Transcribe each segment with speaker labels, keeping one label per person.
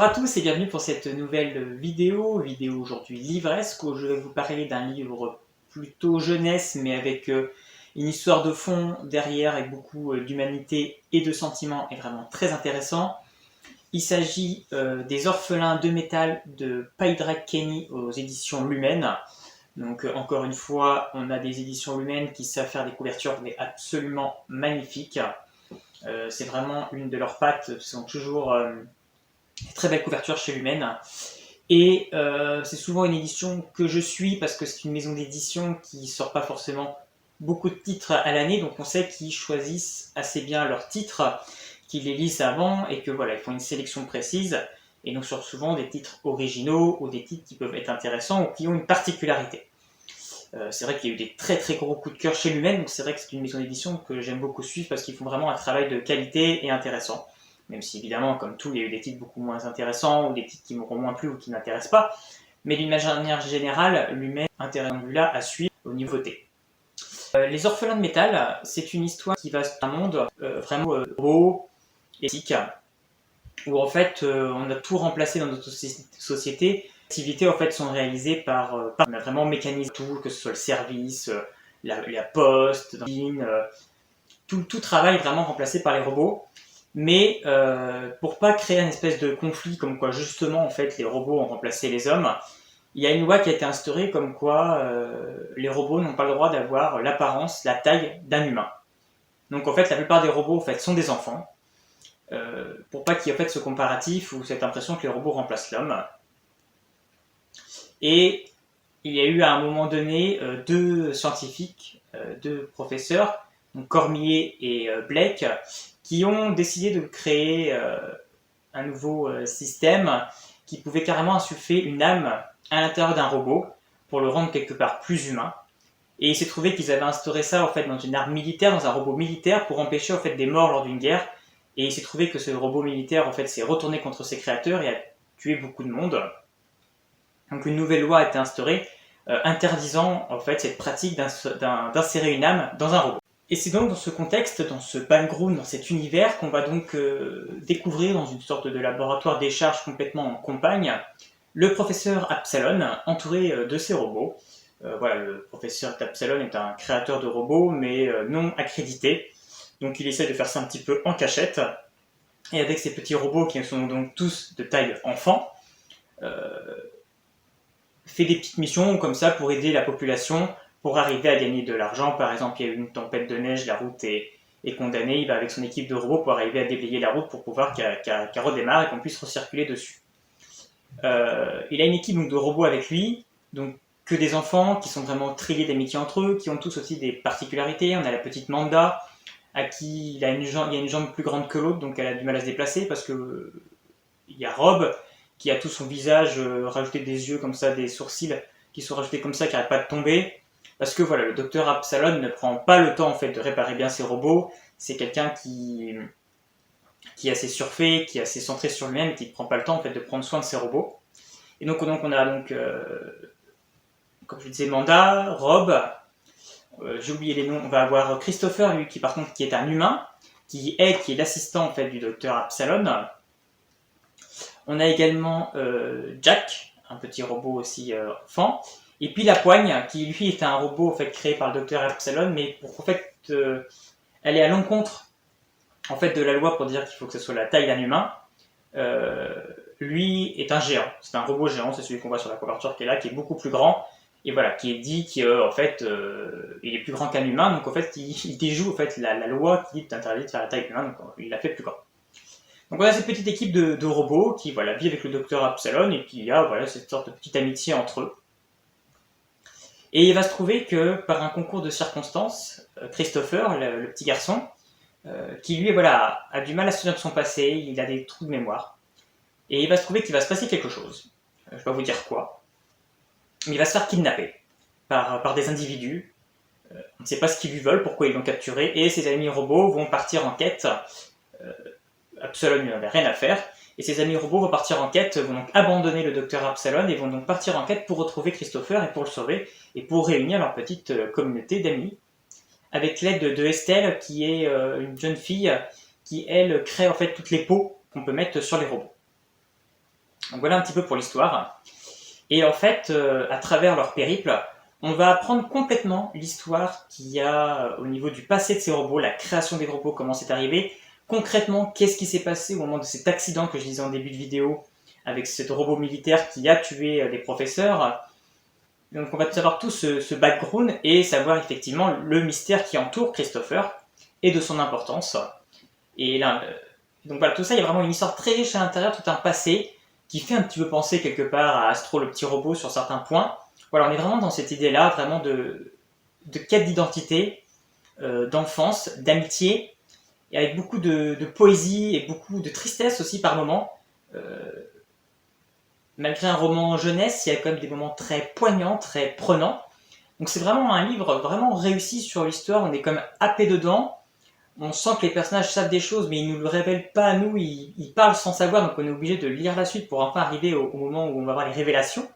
Speaker 1: Bonjour à tous et bienvenue pour cette nouvelle vidéo aujourd'hui livresque où je vais vous parler d'un livre plutôt jeunesse mais avec une histoire de fond derrière avec beaucoup d'humanité et de sentiments et vraiment très intéressant. Il s'agit des Orphelins de métal de Padraig Kenny aux éditions Lumen. Donc encore une fois, on a des éditions Lumen qui savent faire des couvertures mais absolument magnifiques. C'est vraiment une de leurs pattes, ce sont toujours très belle couverture chez Lumen. Et c'est souvent une édition que je suis parce que c'est une maison d'édition qui sort pas forcément beaucoup de titres à l'année, donc on sait qu'ils choisissent assez bien leurs titres, qu'ils les lisent avant et que voilà, ils font une sélection précise et donc sur souvent des titres originaux ou des titres qui peuvent être intéressants ou qui ont une particularité. C'est vrai qu'il y a eu des très très gros coups de cœur chez Lumen, donc c'est vrai que c'est une maison d'édition que j'aime beaucoup suivre parce qu'ils font vraiment un travail de qualité et intéressant. Même si évidemment, comme tout, il y a eu des titres beaucoup moins intéressants ou des titres qui m'auront moins plu ou qui ne m'intéressent pas. Mais d'une manière générale, Lumen est intéressant là à suivre au niveau T. Les Orphelins de métal, c'est une histoire qui va sur un monde vraiment beau, éthique, où en fait on a tout remplacé dans notre société. Les activités en fait sont réalisées on a vraiment mécanisé tout, que ce soit le service, la poste, tout travail est vraiment remplacé par les robots. Mais pour pas créer une espèce de conflit comme quoi justement en fait les robots ont remplacé les hommes, il y a une loi qui a été instaurée comme quoi les robots n'ont pas le droit d'avoir l'apparence, la taille d'un humain. Donc en fait la plupart des robots en fait sont des enfants, pour pas qu'il y ait en fait ce comparatif ou cette impression que les robots remplacent l'homme. Et il y a eu à un moment donné deux scientifiques, deux professeurs, donc Cormier et Blake, qui ont décidé de créer un nouveau système qui pouvait carrément insuffler une âme à l'intérieur d'un robot pour le rendre quelque part plus humain. Et il s'est trouvé qu'ils avaient instauré ça en fait dans une arme militaire, dans un robot militaire, pour empêcher en fait des morts lors d'une guerre. Et il s'est trouvé que ce robot militaire en fait s'est retourné contre ses créateurs et a tué beaucoup de monde. Donc une nouvelle loi a été instaurée interdisant en fait cette pratique d'insérer une âme dans un robot. Et c'est donc dans ce contexte, dans ce background, dans cet univers qu'on va donc découvrir dans une sorte de laboratoire des charges complètement en campagne, le professeur Absalon entouré de ses robots. Voilà, le professeur Absalon est un créateur de robots mais non accrédité, donc il essaie de faire ça un petit peu en cachette. Et avec ces petits robots qui sont donc tous de taille enfant, fait des petites missions comme ça pour aider la population pour arriver à gagner de l'argent. Par exemple, il y a eu une tempête de neige, la route est condamnée, il va avec son équipe de robots pour arriver à déblayer la route pour pouvoir qu'elle redémarre et qu'on puisse recirculer dessus. Il a une équipe donc, de robots avec lui, donc que des enfants qui sont vraiment triés d'amitié entre eux, qui ont tous aussi des particularités. On a la petite Manda, à qui il y a une jambe plus grande que l'autre, donc elle a du mal à se déplacer parce que il y a Rob qui a tout son visage rajouté des yeux comme ça, des sourcils qui sont rajoutés comme ça, qui n'arrêtent pas de tomber. Parce que voilà, le docteur Absalon ne prend pas le temps en fait de réparer bien ses robots. C'est quelqu'un qui est assez surfait, qui est assez centré sur lui-même, et qui ne prend pas le temps en fait de prendre soin de ses robots. Et donc on a donc, comme je disais, Manda, Rob, j'ai oublié les noms. On va avoir Christopher, lui qui par contre qui est un humain, qui est l'assistant en fait du docteur Absalon. On a également Jack, un petit robot aussi enfant. Et puis la poigne, qui lui est un robot en fait, créé par le docteur Absalon, mais pour en fait, elle est à l'encontre en fait, de la loi pour dire qu'il faut que ce soit la taille d'un humain. Lui est un géant, c'est un robot géant, c'est celui qu'on voit sur la couverture qui est là, qui est beaucoup plus grand, et voilà, qui est dit qu'en fait, il est plus grand qu'un humain, donc en fait, il déjoue en fait, la loi qui dit d'interdire de faire la taille d'un humain, donc il l'a fait plus grand. Donc on a cette petite équipe de robots qui voilà, vit avec le docteur Absalon, et puis il y a voilà, cette sorte de petite amitié entre eux. Et il va se trouver que par un concours de circonstances, Christopher, le petit garçon, qui lui voilà, a du mal à se souvenir de son passé, il a des trous de mémoire, et il va se trouver qu'il va se passer quelque chose. Je ne vais pas vous dire quoi. Mais il va se faire kidnapper par des individus. On ne sait pas ce qu'ils lui veulent, pourquoi ils l'ont capturé, et ses amis robots vont partir en quête. Absalon n'avait rien à faire, et ses amis robots vont partir en quête, vont donc abandonner le docteur Absalon et vont donc partir en quête pour retrouver Christopher et pour le sauver, et pour réunir leur petite communauté d'amis, avec l'aide de Estelle, qui est une jeune fille qui, elle, crée en fait toutes les peaux qu'on peut mettre sur les robots. Donc voilà un petit peu pour l'histoire. Et en fait, à travers leur périple, on va apprendre complètement l'histoire qu'il y a au niveau du passé de ces robots, la création des robots, comment c'est arrivé. Concrètement, qu'est-ce qui s'est passé au moment de cet accident que je disais en début de vidéo avec ce robot militaire qui a tué des professeurs. Donc on va savoir tout ce background et savoir effectivement le mystère qui entoure Christopher et de son importance. Et là, donc voilà, tout ça, il y a vraiment une histoire très riche à l'intérieur, tout un passé qui fait un petit peu penser quelque part à Astro le petit robot sur certains points. Voilà, on est vraiment dans cette idée-là, vraiment de quête d'identité, d'enfance, d'amitié, et avec beaucoup de poésie et beaucoup de tristesse aussi par moments. Malgré un roman jeunesse, il y a quand même des moments très poignants, très prenants. Donc c'est vraiment un livre vraiment réussi sur l'histoire, on est comme happé dedans. On sent que les personnages savent des choses, mais ils ne nous le révèlent pas à nous, ils parlent sans savoir, donc on est obligé de lire la suite pour enfin arriver au moment où on va avoir les révélations.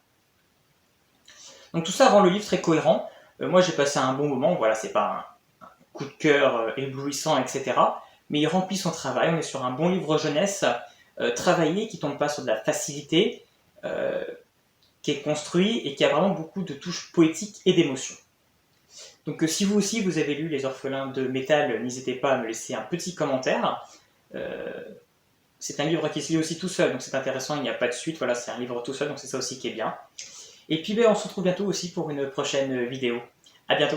Speaker 1: Donc tout ça rend le livre très cohérent. Moi j'ai passé un bon moment, voilà, c'est pas un coup de cœur éblouissant, etc. Mais il remplit son travail, on est sur un bon livre jeunesse, travaillé, qui tombe pas sur de la facilité, qui est construit et qui a vraiment beaucoup de touches poétiques et d'émotions. Donc si vous aussi vous avez lu Les Orphelins de Métal, n'hésitez pas à me laisser un petit commentaire. C'est un livre qui se lit aussi tout seul, donc c'est intéressant, il n'y a pas de suite, voilà, c'est un livre tout seul, donc c'est ça aussi qui est bien. Et puis on se retrouve bientôt aussi pour une prochaine vidéo. À bientôt.